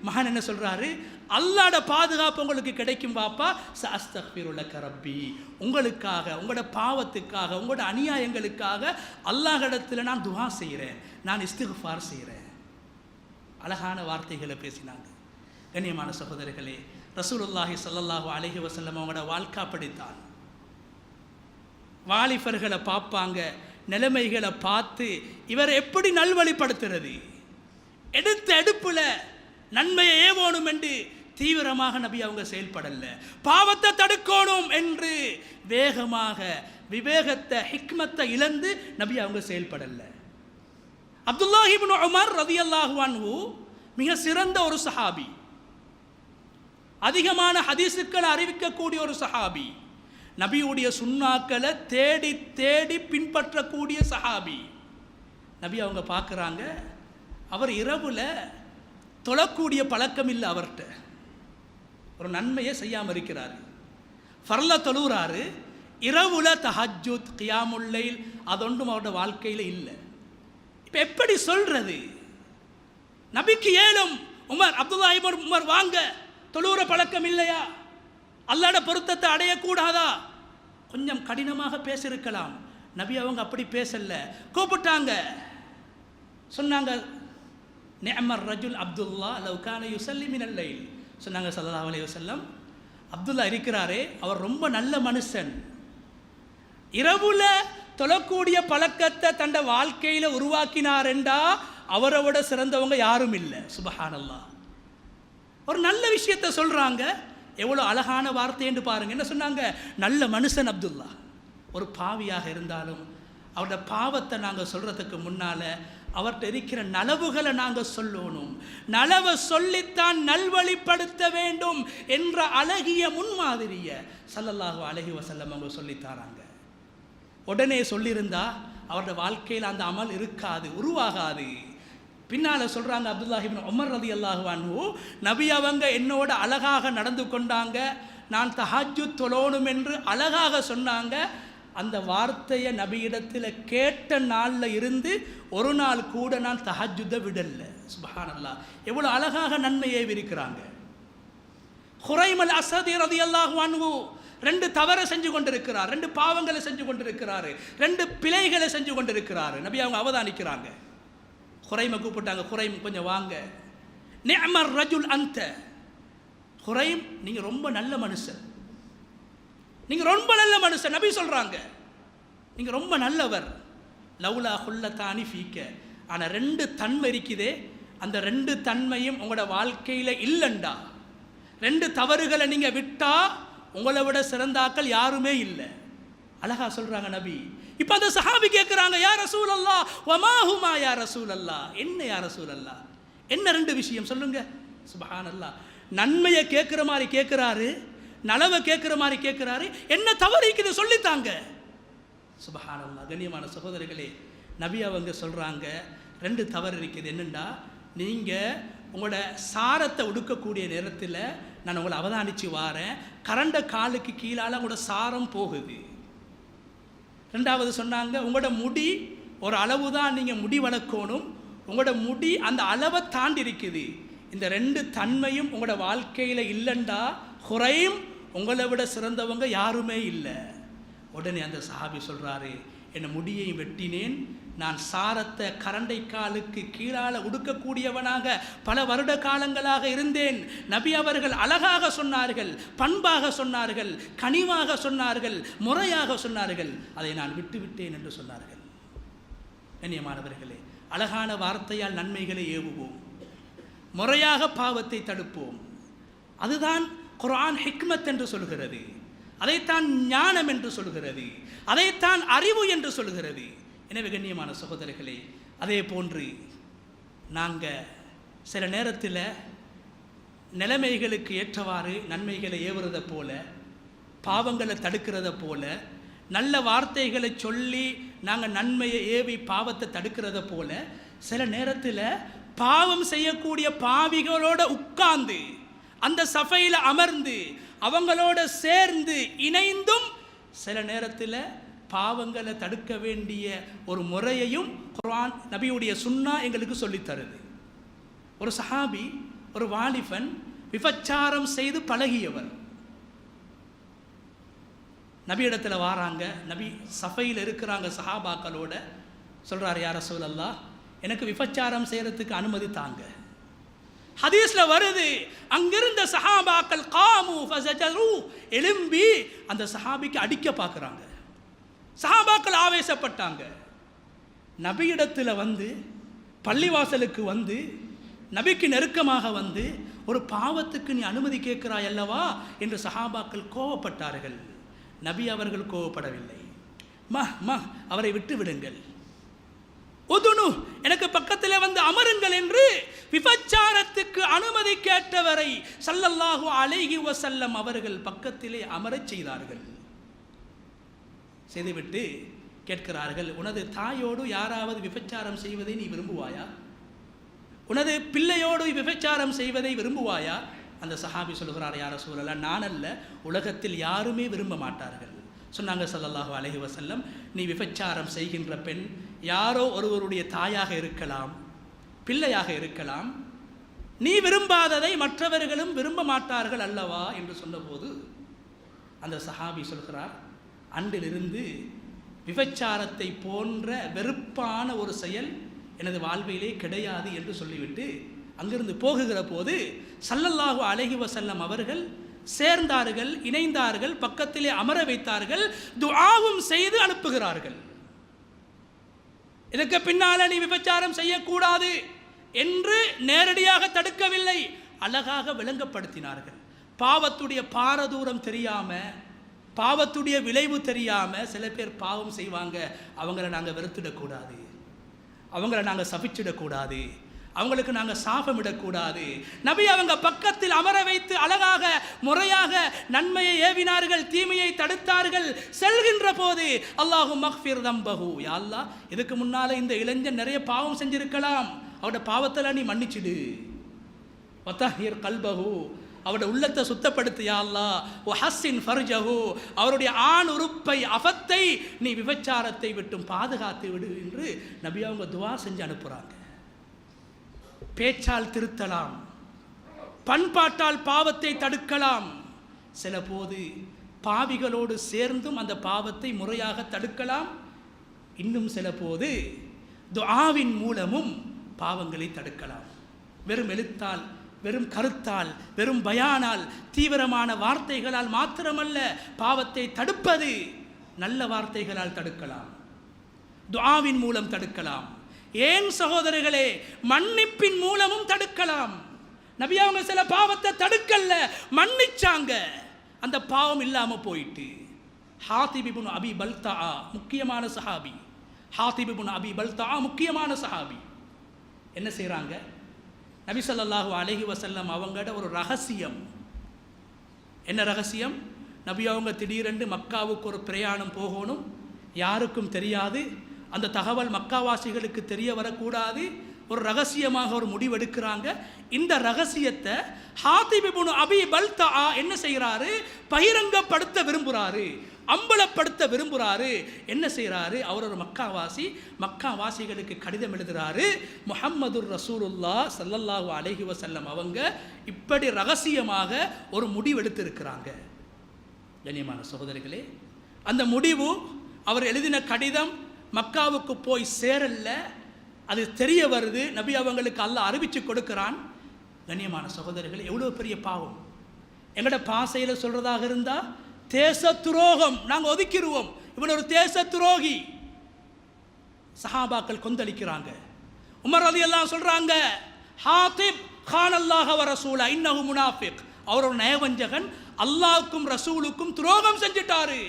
A: மகன் என்ன சொல்றாரு? அல்லாஹ்ட பாதுகாப்பு உங்களுக்கு கிடைக்கும் வாப்பா. சஅஸ்தக்ஃபிருலக ரப்பி, உங்களுக்காக, உங்களோட பாவத்துக்காக, உங்களோட அநியாயங்களுக்காக அல்லாஹ்விடத்தில் நான் துஆ செய்கிறேன், நான் இஸ்திக்ஃபார் செய்கிறேன். அழகான வார்த்தைகளை பேசினாங்க. கண்ணியமான சகோதரர்களே, ரசூலுல்லாஹி ஸல்லல்லாஹு அலைஹி வஸல்லம் அவங்களோட வாழ்க்கை படித்தான். வாலிபர்களை பார்ப்பாங்க, நிலைமைகளை பார்த்து இவர் எப்படி நல்வழிப்படுத்துறது, எடுத்த எடுப்புல நன்மையை ஏவோணும் என்று தீவிரமாக நபி அவங்க செயல்படல. பாவத்தை தடுக்கணும் என்று வேகமாக விவேகத்தை, ஹிக்மத்தை இழந்து நபி அவங்க செயல்படல. அப்துல்லாஹ் இப்னு உமர் ரலியல்லாஹு அன்ஹு மிக சிறந்த ஒரு சஹாபி, அதிகமான ஹதீஸுக்களை அறிவிக்கக்கூடிய ஒரு சஹாபி, நபியுடைய சுன்னாக்களை தேடி தேடி பின்பற்றக்கூடிய சஹாபி. நபி அவங்க பார்க்குறாங்க, அவர் இரவுல தொழக்கூடிய பழக்கம் இல்லை அவர்கிட்ட, ஒரு நன்மையை செய்யாமல் இருக்கிறார். ஃபர்ல தொழுகிறாரு, இரவுல தஹஜ்ஜுத், கியாமுல் லைல் அதொன்றும் அவரோட வாழ்க்கையில் இல்லை. இப்போ எப்படி சொல்றது? நபிக்கு ஏலும் உமர், அப்துல்லா இப்னு உமர் வாங்க, தொழுகிற பழக்கம் இல்லையா? அல்லாஹ்வுடைய பொருத்தத்தை அடையக்கூடாதா? கொஞ்சம் கடினமாக பேசியிருக்கலாம். நபி அவங்க அப்படி பேசல, கூப்பிட்டாங்க, சொன்னாங்க நிஅமர் ரஜுல் அப்துல்லா லவ் கான யுஸல்லி மினல் லைல். சொன்னாங்க ஸல்லல்லாஹு அலைஹி வஸல்லம், அப்துல்லா இருக்கிறாரே அவர் ரொம்ப நல்ல மனுஷன், இரவுல தொழக்கூடிய பழக்கத்தை தன்னை வாழ்க்கையில் உருவாக்கினார் என்றா அவரை விட சிறந்தவங்க யாரும் இல்லை. சுபஹானல்லாஹ். ஒரு நல்ல விஷயத்தை சொல்றாங்க, எவ்வளோ அழகான வார்த்தை என்று பாருங்க. என்ன சொன்னாங்க? நல்ல மனுஷன் அப்துல்லா. ஒரு பாவியாக இருந்தாலும் அவருடைய பாவத்தை நாங்கள் சொல்றதுக்கு முன்னால அவர்கிட்ட இருக்கிற நலவுகளை நாங்கள் சொல்லணும், நலவை சொல்லித்தான் நல்வழிப்படுத்த வேண்டும் என்ற அழகிய முன்மாதிரியை ஸல்லல்லாஹு அலைஹி வஸல்லம் அவங்க சொல்லித்தாராங்க. உடனே சொல்லியிருந்தா அவருடைய வாழ்க்கையில் அந்த அமல் இருக்காது, உருவாகாது. பின்னால் சொல்கிறாங்க அப்துல்லாஹ் இப்னு உமர் ரலியல்லாஹு அன்ஹு, நபி அவங்க என்னோட அழகாக நடந்து கொண்டாங்க, நான் தஹஜ்ஜுத் தொழணும் என்று அழகாக சொன்னாங்க. அந்த வார்த்தையை நபியிடத்தில் கேட்ட நாளில் இருந்து ஒரு நாள் கூட நான் தஹஜ்ஜுதை விடல. சுப்ஹானல்லாஹ், எவ்வளோ அழகாக நன்மையை விரிக்கிறாங்க. ஹுரைம் அல் அஸதி ரலியல்லாஹு அன்ஹு 2 தவறை செஞ்சு கொண்டிருக்கிறார், 2 பாவங்களை செஞ்சு கொண்டிருக்கிறாரு, 2 பிழைகளை செஞ்சு கொண்டிருக்கிறாரு. நபி அவங்க அவதானிக்கிறாங்க. ஹுரைமை கூப்பிட்டாங்க, ஹுரைம் கொஞ்சம் வாங்க. நிஅமர் ரஜுல் அன்த, ஹுரைம் நீங்க ரொம்ப நல்ல மனுஷன், நீங்க ரொம்ப நல்ல மனுஷன். நபி சொல்றாங்க நீங்க ரொம்ப நல்லவர். லவுலா ஹுல்லதானி ஃபீக்க, ஆனால் 2 தன்மை இருக்குதே, அந்த 2 தன்மையும் உங்களோட வாழ்க்கையில் இல்லைண்டா, 2 தவறுகளை நீங்க விட்டா உங்களை விட சிறந்தாக்கள் யாருமே இல்லை. அழகா சொல்றாங்க நபி. இப்போ அந்த சஹாபி கேட்குறாங்க, யா ரசூலல்லாஹ் வமாஹுமா யா ரசூலல்லாஹ், என்ன யா ரசூலல்லாஹ், என்ன 2 விஷயம் சொல்லுங்க. சுப்ஹானல்லாஹ், நன்மையை கேட்குற மாதிரி கேட்குறாரு, நலவை கேட்குற மாதிரி கேட்குறாரு, என்ன தவறு இருக்குது சொல்லித்தாங்க. சுப்ஹானல்லாஹ். கண்ணியமான சகோதரிகளே, நபி அவங்க சொல்கிறாங்க 2 தவறு இருக்குது. என்னென்னா, நீங்கள் உங்களோட சாரத்தை உடுக்கக்கூடிய நேரத்தில் நான் உங்களை அவதானித்து வாரேன், கரண்ட காலுக்கு கீழால் உங்களோட சாரம் போகுது. 2வது சொன்னாங்க, உங்களோட முடி ஒரு அளவு தான் நீங்கள் முடி வளர்க்கணும், உங்களோட முடி அந்த அளவை தாண்டி இருக்குது. இந்த 2 தன்மையும் உங்களோட வாழ்க்கையில் இல்லைண்டா ஹுரைம் உங்களை விட சிறந்தவங்க யாருமே இல்லை. உடனே அந்த சஹாபி சொல்கிறாரு, என்னை முடியையும் வெட்டினேன், நான் சாரத்தை கரண்டை காலுக்கு கீழால் உடுக்கக்கூடியவனாக பல வருட காலங்களாக இருந்தேன். நபி அவர்கள் அழகாக சொன்னார்கள், பண்பாக சொன்னார்கள், கனிவாக சொன்னார்கள், முறையாக சொன்னார்கள், அதை நான் விட்டுவிட்டேன் என்று சொன்னார்கள். கண்ணியமானவர்களே, அழகான வார்த்தையால் நன்மைகளை ஏவுவோம், முறையாக பாவத்தை தடுப்போம். அதுதான் குர்ஆன் ஹிக்மத் என்று சொல்கிறது, அதைத்தான் ஞானம் என்று சொல்கிறது, அதைத்தான் அறிவு என்று சொல்கிறது. எனவே கண்ணியமான சகோதரர்களே, அதே போன்று நாங்கள் சில நேரத்தில் நிலைமைகளுக்கு ஏற்றவாறு நன்மைகளை ஏவுறதை போல, பாவங்களை தடுக்கிறத போல, நல்ல வார்த்தைகளை சொல்லி நாங்கள் நன்மையை ஏவி பாவத்தை தடுக்கிறத போல, சில நேரத்தில் பாவம் செய்யக்கூடிய பாவிகளோட உட்கார்ந்து அந்த சஃபையில் அமர்ந்து அவங்களோட சேர்ந்து இணைந்தும் சில நேரத்தில் பாவங்களை தடுக்க வேண்டிய ஒரு முறையையும் குர்ஆன் நபியுடைய சுன்னா எங்களுக்கு சொல்லித்தருது. ஒரு சஹாபி, ஒரு வாலிபன் விபச்சாரம் செய்து பழகியவர் நபியிடத்தில் வாராங்க. நபி சஃபையில் இருக்கிறாங்க, சஹாபாக்களோட சொல்கிறார், யா ரசூலல்லாஹ், எனக்கு விபச்சாரம் செய்கிறதுக்கு அனுமதி தாங்க. ஹதீஸ்ல வருது, அங்கிருந்த சஹாபாக்கள் காமு ஃபஸஜரு, எழும்பி அந்த சஹாபிக்கு அடிக்க பார்க்குறாங்க. சஹாபாக்கள் ஆவேசப்பட்டாங்க. நபியிடத்தில் வந்து, பள்ளிவாசலுக்கு வந்து, நபிக்கு நெருக்கமாக வந்து, ஒரு பாவத்துக்கு நீ அனுமதி கேட்கிறாய் அல்லவா என்று சஹாபாக்கள் கோபப்பட்டார்கள். நபி அவர்கள் கோபப்படவில்லை. அவரை விட்டு விடுங்கள், உதுனு, எனக்கு பக்கத்தில் வந்து அமருங்கள் என்று விபச்சாரத்துக்கு அனுமதி கேட்டவரை ஸல்லல்லாஹு அலைஹி வஸல்லம் அவர்கள் பக்கத்திலே அமரச் செய்தார்கள். செய்துவிட்டு கேட்கிறார்கள், உனது தாயோடு யாராவது விபச்சாரம் செய்வதை நீ விரும்புவாயா? உனது பிள்ளையோடு விபச்சாரம் செய்வதை விரும்புவாயா? அந்த சஹாபி சொல்கிறார், யா ரசூலல்லாஹ், நான் அல்ல, உலகத்தில் யாருமே விரும்ப மாட்டார்கள். சொன்னாங்க ஸல்லல்லாஹு அலைஹி வஸல்லம், நீ விபச்சாரம் செய்கின்ற பெண் யாரோ ஒருவருடைய தாயாக இருக்கலாம், பிள்ளையாக இருக்கலாம், நீ விரும்பாததை மற்றவர்களும் விரும்ப மாட்டார்கள் அல்லவா என்று சொன்னபோது அந்த சஹாபி சொல்கிறார், அன்றிலிருந்து விபச்சாரத்தை போன்ற வெறுப்பான ஒரு செயல் எனது வாழ்விலே கிடையாது என்று சொல்லிவிட்டு அங்கிருந்து போகுகிற போது ஸல்லல்லாஹு அலைஹி வஸல்லம் அவர்கள் சேர்ந்தார்கள், இணைந்தார்கள், பக்கத்திலே அமர வைத்தார்கள், துஆவும் செய்து அனுப்புகிறார்கள். இதற்கு பின்னால நீ விபச்சாரம் செய்யக்கூடாது என்று நேரடியாக தடுக்கவில்லை, அழகாக விளங்கப்படுத்தினார்கள். பாவத்துடைய பாரதூரம் தெரியாம, பாவத்துடைய விளைவு தெரியாம சில பேர் பாவம் செய்வாங்க. அவங்கள நாங்கள் வெறுத்துடக்கூடாது, அவங்கள நாங்கள் சபிச்சிடக்கூடாது, அவங்களுக்கு நாங்கள் சாபமிடக்கூடாது. நபி அவங்க பக்கத்தில் அமர வைத்து அழகாக முறையாக நன்மையை ஏவினார்கள், தீமையை தடுத்தார்கள். செல்கின்ற போது அல்லாஹு மக்ஃபிர் தம்பஹு, யா அல்லாஹ், இதுக்கு முன்னால இந்த இளைஞன் நிறைய பாவம் செஞ்சிருக்கலாம், அவருடைய பாவத்தெல்லாம் நீ மன்னிச்சிடு. வதஹிர் கல்பஹு, அவருடைய உள்ளத்தை சுத்தப்படுத்து யா அல்லாஹ். வஹஸ்ஸின் ஃபர்ஜஹு, அவருடைய ஆண் உறுப்பை, அஃபத்தை நீ விபச்சாரத்தை விட்டும் பாதுகாத்து விடு என்று நபி அவங்க துஆ செஞ்சு அனுப்புகிறாங்க. பேச்சால் திருத்தலாம், பண்பாட்டால் பாவத்தை தடுக்கலாம், சில போது பாவிகளோடு சேர்ந்தும் அந்த பாவத்தை முறையாக தடுக்கலாம். இன்னும் சில போது துஆவின் மூலமும் பாவங்களை தடுக்கலாம். வெறும் எழுத்தால், வெறும் கருத்தால், வெறும் பயானால், தீவிரமான வார்த்தைகளால் மாத்திரமல்ல பாவத்தை தடுப்பது, நல்ல வார்த்தைகளால் தடுக்கலாம், துஆவின் மூலம் தடுக்கலாம். ஏன் சகோதரர்களே, மன்னிப்பின் மூலமும் தடுக்கலாம். நபி அவங்க சில பாவத்தை தடுக்கல, மன்னிச்சாங்க, அந்த பாவம் இல்லாம போயிட்டு. ஹாத்திப் இப்னு அபி பல்தா முக்கியமான சஹாபி, ஹாத்திப் இப்னு அபி பல்தா முக்கியமான சஹாபி என்ன செய்றாங்க, நபி ஸல்லல்லாஹு அலைஹி வஸல்லம் அவங்களோட ஒரு ரகசியம். என்ன ரகசியம்? நபி அவங்க திடீரென்று மக்காவுக்கு ஒரு பிரயாணம் போகணும், யாருக்கும் தெரியாது, அந்த தகவல் மக்காவாசிகளுக்கு தெரிய வரக்கூடாது, ஒரு ரகசியமாக ஒரு முடிவெடுக்கிறாங்க. இந்த ரகசியத்தை ஹாத்திப் இப்னு அபி பல்தா என்ன செய்கிறாரு, பகிரங்கப்படுத்த விரும்புகிறாரு, அம்பலப்படுத்த விரும்புகிறாரு. என்ன செய்கிறாரு, அவர் ஒரு மக்காவாசி, மக்காவாசிகளுக்கு கடிதம் எழுதுகிறாரு, முஹம்மதுர் ரசூலுல்லாஹ் ஸல்லல்லாஹு அலைஹி வஸல்லம் அவங்க இப்படி ரகசியமாக ஒரு முடிவெடுத்திருக்கிறாங்க. கண்ணியமான சகோதரிகளே, அந்த முடிவு, அவர் எழுதின கடிதம் மக்காவுக்கு போய் சேரல்ல, அது தெரிய வருது, நபி அவங்களுக்கு அல்லாஹ் அறிவிச்சு கொடுக்கிறான். கண்ணியமான சகோதரர்களே, எவ்வளோ பெரிய பாவம்! எங்களோட பாசையில் சொல்றதாக இருந்தால் தேச துரோகம், நாங்கள் ஒதுக்கிடுவோம், இவன் ஒரு தேச துரோகி. சஹாபாக்கள் கொந்தளிக்கிறாங்க. உமர் ரலியல்லாஹு சொல்றாங்க, ஹாத்திப் கான் அல்லாஹ் வ ரசூல இன்னஹு முனாஃபிக், அவர் ஒரு நயவஞ்சகன், அல்லாஹ்வுக்கும் ரசூலுக்கும் துரோகம் செஞ்சிட்டாரு,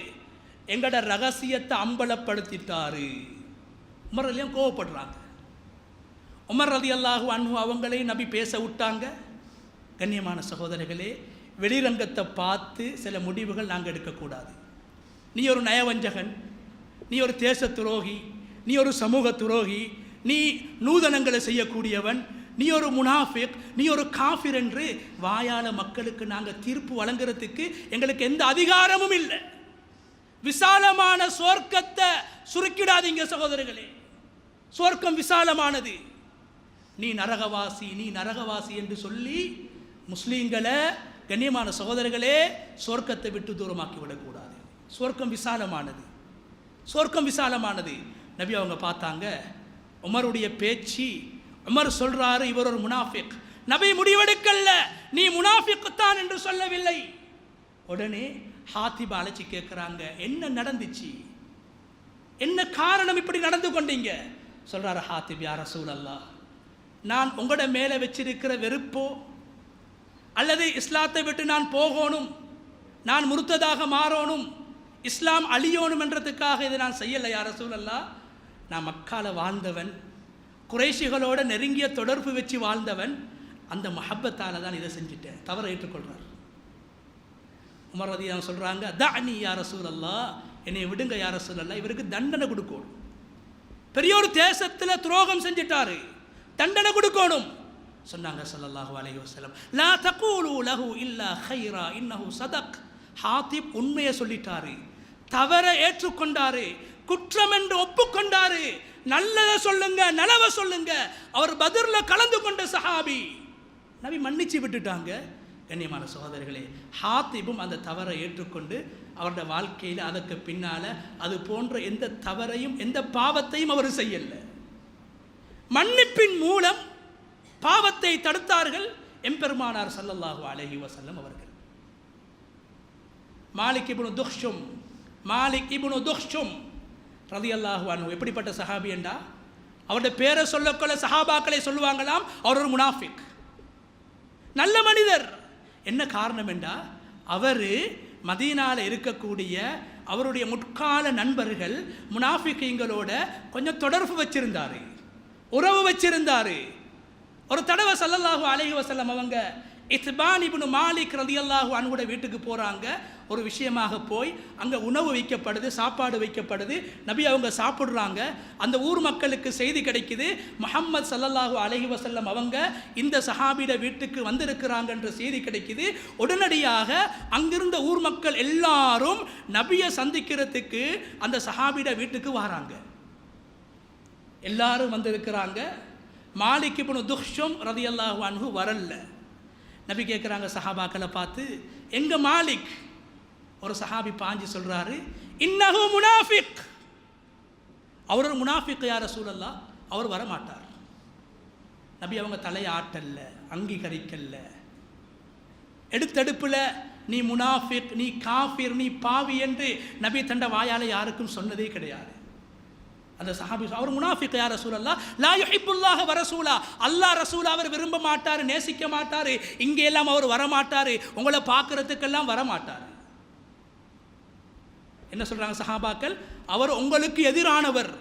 A: எங்கட ரகசியத்தை அம்பலப்படுத்திட்டாரு. உமர் ரலியல்லாஹு கோவப்படுறாங்க. உமர் ரலியல்லாஹு அன்ஹு அவங்களை நபி பேச விட்டாங்க. கண்ணியமான சகோதரர்களே, வெளிரங்கத்தை பார்த்து சில முடிவுகள் நாங்கள் எடுக்கக்கூடாது. நீ ஒரு நயவஞ்சகன், நீ ஒரு தேச துரோகி, நீ ஒரு சமூக துரோகி, நீ நூதனங்களை செய்யக்கூடியவன், நீ ஒரு முனாஃபிக், நீ ஒரு காஃபிர் என்று வாயால மக்களுக்கு நாங்கள் தீர்ப்பு வழங்குறதுக்கு எங்களுக்கு எந்த அதிகாரமும் இல்லை. விசாலமான சுவர்க்கத்தை சுருக்கிடாதீங்க சகோதரர்களே. சுவர்க்கம் விசாலமானது. நீ நரகவாசி, நீ நரகவாசி என்று சொல்லி முஸ்லீம்களை, கண்ணியமான சகோதரர்களே, சுவர்க்கத்தை விட்டு தூரமாக்கி விடக்கூடாது. சுவர்க்கம் விசாலமானது, சுவர்க்கம் விசாலமானது. நபி அவங்க பார்த்தாங்க உமருடைய பேச்சு. உமர் சொல்றாரு இவர் ஒரு முனாஃபிக். நபி முடிவெடுக்கல்ல, நீ முனாஃபிக் தான் என்று சொல்லவில்லை. உடனே ஹாத்திப் அழைச்சி கேட்குறாங்க, என்ன நடந்துச்சு, என்ன காரணம் இப்படி நடந்து கொண்டீங்க? சொல்றாரு ஹாத்திப், யா ரசூலல்லாஹ், நான் உங்களோட மேலே வச்சிருக்கிற வெறுப்போ அல்லது இஸ்லாத்தை விட்டு நான் போகணும், நான் முர்த்ததாக மாறணும், இஸ்லாம் அழியோணும் என்றதுக்காக இதை நான் செய்யலை யா ரசூலல்லாஹ். நான் மக்கால வாழ்ந்தவன், குறைஷிகளோட நெருங்கிய தொடர்பு வச்சு வாழ்ந்தவன், அந்த மஹப்பத்தால் தான் இதை செஞ்சுட்டேன், தவறை ஏற்றுக்கொள்கிறார். உமர் ரலியல்லாஹு சொல்கிறாங்க, தஅனி யா ரசூலல்லாஹ், என்னை விடுங்க யா ரசூலல்லாஹ், இவருக்கு தண்டனை கொடுக்கணும். பெரிய ஒரு தேசத்தில் துரோகம் செஞ்சிட்டாரு, தண்டனை கொடுக்கணும் சொன்னாங்க ஸல்லல்லாஹு அலைஹி வஸல்லம். லா தகூலு லஹு இல்லா கைரா இன்னஹு சதக். ஹாத்திப் உண்மையை சொல்லிட்டாரு, தவறை ஏற்றுக்கொண்டாரு, குற்றம் என்று ஒப்புக்கொண்டாரு. நல்லதை சொல்லுங்க, நலவை சொல்லுங்க. அவர் பத்ரில் கலந்து கொண்ட சஹாபி, நபி மன்னிச்சு விட்டுட்டாங்க. கண்ணியமான சகோதரர்களே, ஹாத்திபும் அந்த தவறை ஏற்றுக்கொண்டு அவருடைய வாழ்க்கையில் அதற்கு பின்னால் அது போன்ற எந்த தவறையும் எந்த பாவத்தையும் அவர் செய்யலை. மன்னிப்பின் மூலம் பாவத்தை தடுத்தார்கள் எம்பெருமானார் ஸல்லல்லாஹு அலைஹி வஸல்லம் அவர்கள். மாலிக் இப்னு துஹ்ஷும் ரலியல்லாஹு அன்ஹு எப்படிப்பட்ட சஹாபி என்றா, அவருடைய பேரை சொல்லக்கொள்ள சஹாபாக்களை சொல்லுவாங்களாம், அவர் ஒரு முனாஃபிக், நல்ல மனிதர். என்ன காரணம் என்றா, அவர் மதீனாவில் இருக்கக்கூடிய அவருடைய முற்கால நண்பர்கள் முனாஃபிக்கீங்களோட கொஞ்சம் தொடர்பு வச்சிருந்தார், உறவு வச்சிருந்தார். ஒரு தடவை ஸல்லல்லாஹு அலைஹி வஸல்லம் அவங்க இத்பான் இப்னு மாலிக் ரலியல்லாஹு அன்ஹுவோட வீட்டுக்கு போகிறாங்க. ஒரு விஷயமாக போய் அங்கே உணவு வைக்கப்படுது, சாப்பாடு வைக்கப்படுது. நபி அவங்க சாப்பிட்றாங்க. அந்த ஊர் மக்களுக்கு செய்தி கிடைக்குது, முஹம்மது ஸல்லல்லாஹு அலைஹி வஸல்லம் அவங்க இந்த சஹாபியோட வீட்டுக்கு வந்திருக்கிறாங்கன்ற செய்தி கிடைக்குது. உடனடியாக அங்கிருந்த ஊர் மக்கள் எல்லாரும் நபியை சந்திக்கிறதுக்கு அந்த சஹாபியோட வீட்டுக்கு வராங்க. எல்லாரும் வந்திருக்கிறாங்க. மாலிக் இப்னு துஹ்ஷும் ரலியல்லாஹு அன்ஹு வரல. நபி கேட்குறாங்க சஹாபாக்களை பார்த்து, எங்க மாலிக்? ஒரு சஹாபி பாஞ்சி சொல்றாரு, இன்னஹு முனாஃபிக், அவர் ஒரு முனாஃபிக் யா ரசூலல்லாஹ், அவர் வரமாட்டார். நபி அவங்க தலையை ஆட்டல்ல, அங்கீகரிக்கல்ல. எடுத்தெடுப்பில் நீ முனாஃபிக், நீ காஃபிர், நீ பாவி என்று நபி தண்ட வாயால் யாருக்கும் சொன்னதே கிடையாது. அந்த சஹாபி, அவர் முனாஃபிக் யா ரசூலல்லாஹ், லா யுஹிப்புல்லாஹ வ ரசூலா, அல்லாஹ் ரசூல் அவர் விரும்ப மாட்டார், நேசிக்க மாட்டார், இங்கே எல்லாம் அவர் வரமாட்டார், உங்களை பார்க்கறதுக்கெல்லாம் வரமாட்டார். என்ன சொல்றாங்க சஹாபாக்கள்? அவர் உங்களுக்கு எதிரானவர்,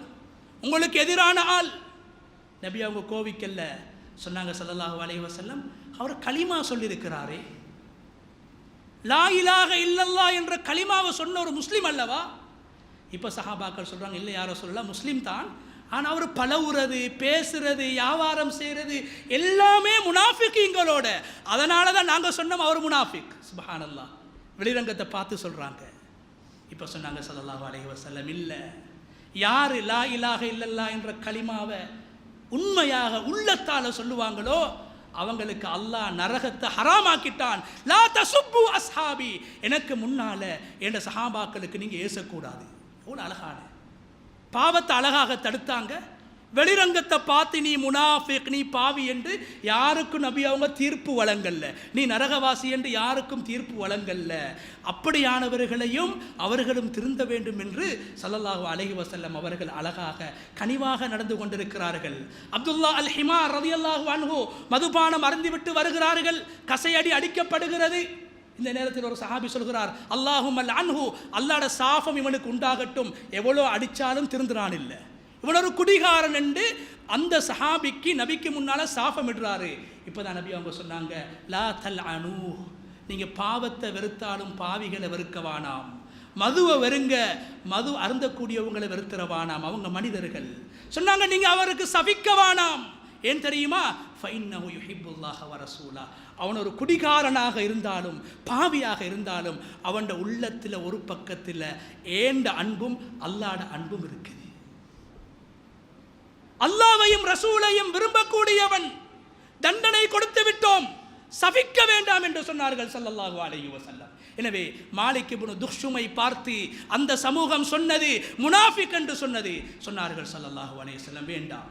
A: உங்களுக்கு எதிரான ஆள். நபி அவங்க கோவிக்கல்ல. சொன்னாங்க ஸல்லல்லாஹு அலைஹி வஸல்லம், அவர் கலிமா சொல்லியிருக்கிறாரே, லா இலாஹ இல்லல்லாஹ் என்ற கலிமாவை சொன்ன ஒரு முஸ்லீம் அல்லவா? இப்போ சஹாபாக்கள் சொல்கிறாங்க, இல்லை யாரோ சொல்லலாம், முஸ்லீம் தான், ஆனால் அவர் பழகுறது, பேசுறது, வியாபாரம் செய்கிறது எல்லாமே முனாஃபிக்கீங்களோட. அதனால தான் நாங்கள் சொன்னோம் அவர் முனாஃபிக். சுப்ஹானல்லாஹ், வெளிரங்கத்தை பார்த்து சொல்கிறாங்க. இப்போ சொன்னாங்க ஸல்லல்லாஹு அலைஹி வஸல்லம், இல்லை, யார் லா இலாஹ இல்லல்லாஹ் என்ற கலிமாவை உண்மையாக உள்ளத்தால் சொல்லுவாங்களோ அவங்களுக்கு அல்லாஹ் நரகத்தை ஹராமாக்கிட்டான். லா தசுப்பு அஸ்ஹாபி, எனக்கு முன்னால என்ற சஹாபாக்களுக்கு நீங்கள் ஏசக்கூடாது. எவ்வளோ அழகான பாவத்தை அழகாக தடுத்தாங்க. வெளிரங்கத்தை பார்த்து நீ முனாஃபிக், நீ பாவி என்று யாருக்கும் நபி அவங்க தீர்ப்பு வழங்கல்ல, நீ நரகவாசி என்று யாருக்கும் தீர்ப்பு வழங்கல்ல. அப்படியானவர்களையும் அவர்களும் திருந்த வேண்டும் என்று ஸல்லல்லாஹு அலைஹி வஸல்லம் அவர்கள் அழகாக கனிவாக நடந்து கொண்டிருக்கிறார்கள். அப்துல்லா அல் ஹிமார் ரலியல்லாஹு அன்ஹு மதுபானம் அருந்திவிட்டு வருகிறார்கள், கசையடி அடிக்கப்படுகிறது. இந்த நேரத்தில் ஒரு சஹாபி சொல்கிறார், அல்லாஹும்ம அன்ஹு, அல்லாஹ்வுடைய சாபம் இவனுக்கு உண்டாகட்டும், எவ்வளோ அடித்தாலும் திருந்துறான் இல்லை. இவன் ஒரு குடிகாரன் என்று அந்த சஹாபிக்கு நபிக்கு முன்னால சாபமிடுறாரு. இப்போதான் நபி அவங்க சொன்னாங்க, லா தல் அனு, நீங்கள் பாவத்தை வெறுத்தாலும் பாவிகளை வெறுக்கவானாம், மதுவை வெறுங்க, மது அருந்தக்கூடியவங்களை வெறுத்துறவானாம், அவங்க மனிதர்கள். சொன்னாங்க நீங்கள் அவருக்கு சபிக்கவானாம். ஏன் தெரியுமா? ஃபைன்னஹு யுஹிப்புல்லாஹ வ ரசூலா, அவன் ஒரு குடிகாரனாக இருந்தாலும் பாவியாக இருந்தாலும் அவன் உள்ளத்தில் ஒரு பக்கத்தில் ஏண்ட அன்பும் அல்லாஹ்ட அன்பும் இருக்குது. அல்லாஹ்வையும் ரசூலையும் விரும்பக்கூடியவன். தண்டனை கொடுத்து விட்டோம், சபிக்க வேண்டாம் என்று சொன்னார்கள் ஸல்லல்லாஹு அலைஹி வஸல்லம். எனவே மாலிக் இப்னு துக்ஷுமை பார்த்து அந்த சமூகம் சொன்னது, முனாஃபிக் என்று சொன்னார்கள் ஸல்லல்லாஹு அலைஹி வஸல்லம், வேண்டாம்,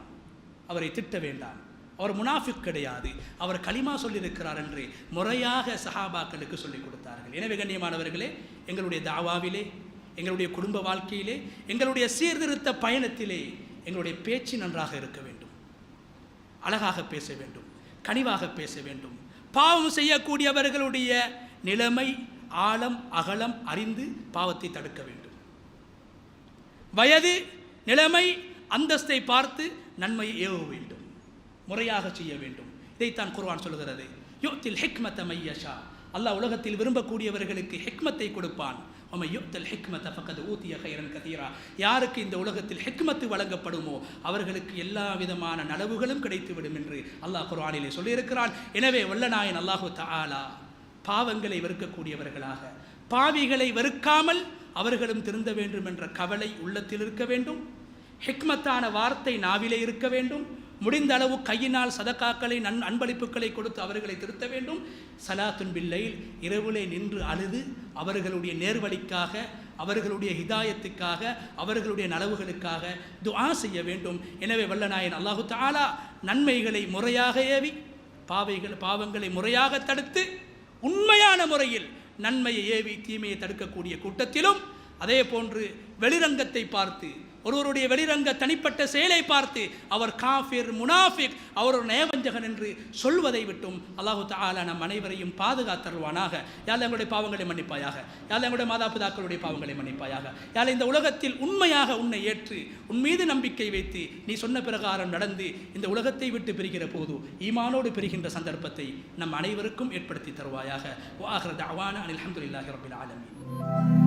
A: அவரை திட்ட வேண்டாம், அவர் முனாஃபிக் கிடையாது, அவர் கலிமா சொல்லியிருக்கிறார் என்று முறையாக சஹாபாக்களுக்கு சொல்லிக் கொடுத்தார்கள். எனவே கண்ணியமானவர்களே, எங்களுடைய தாவாவிலே, எங்களுடைய குடும்ப வாழ்க்கையிலே, எங்களுடைய சீர்திருத்த பயணத்திலே எங்களுடைய பேச்சு நன்றாக இருக்க வேண்டும். அழகாக பேச வேண்டும், கனிவாக பேச வேண்டும். பாவம் செய்யக்கூடியவர்களுடைய நிலைமை, ஆழம், அகலம் அறிந்து பாவத்தை தடுக்க வேண்டும். வயது, நிலைமை, அந்தஸ்தை பார்த்து நன்மையை ஏவ வேண்டும், முறையாக செய்ய வேண்டும். இதைத்தான் குர்ஆன் சொல்கிறது, யுத்தில் ஹிக்மத மையஷா, அல்லாஹ் உலகத்தில் விரும்பக்கூடியவர்களுக்கு ஹிக்மத்தை கொடுப்பான். யாருக்கு இந்த உலகத்தில் ஹிக்மத்து வழங்கப்படுமோ அவர்களுக்கு எல்லா விதமான நலவுகளும் கிடைத்துவிடும் என்று அல்லாஹ் குர்ஆனிலே சொல்லியிருக்கிறான். எனவே வல்லநாயன் அல்லாஹு தஆலா பாவங்களை வெறுக்கக்கூடியவர்களாக, பாவிகளை வெறுக்காமல் அவர்களும் திருந்த வேண்டும் என்ற கவலை உள்ளத்தில் இருக்க வேண்டும். ஹிக்மத்தான வார்த்தை நாவிலே இருக்க வேண்டும். முடிந்த அளவு கையினால் சதக்காக்களை அன்பளிப்புகளை கொடுத்து அவர்களை திருத்த வேண்டும். சலாத்துன் பில்லைல், இரவிலே நின்று அழுது அவர்களுடைய நேர்வழிக்காக, அவர்களுடைய ஹிதாயத்துக்காக, அவர்களுடைய நலவுகளுக்காக துஆ செய்ய வேண்டும். எனவே வல்லநாயன் அல்லாஹு தஆலா நன்மைகளை முறையாக ஏவி பாவங்களை முறையாக தடுத்து உண்மையான முறையில் நன்மையை ஏவி தீமையை தடுக்கக்கூடிய கூட்டத்திலும், அதே போன்று வெளிரங்கத்தை பார்த்து, ஒருவருடைய வெளிரங்க தனிப்பட்ட செயலை பார்த்து அவர் காஃபிர், முனாஃபிக், அவர் ஒரு நயவஞ்சகன் என்று சொல்வதை விட்டும் அல்லாஹு தஆலா நம் அனைவரையும் பாதுகாத்தருவானாக. யாழ் எங்களுடைய பாவங்களை மன்னிப்பாயாக, யாழ் எங்களுடைய மாதாபிதாக்களுடைய பாவங்களை மன்னிப்பாயாக. யாழ் இந்த உலகத்தில் உண்மையாக உன்னை ஏற்று உன் மீது நம்பிக்கை வைத்து நீ சொன்ன பிரகாரம் நடந்து இந்த உலகத்தை விட்டு பிரிகிற போது ஈமானோடு பிரிகின்ற சந்தர்ப்பத்தை நம் அனைவருக்கும் ஏற்படுத்தி தருவாயாக. வ ஆகிரு தஅவானா அனில் ஹம்துலில்லாஹி ரப்பில் ஆலமீன்.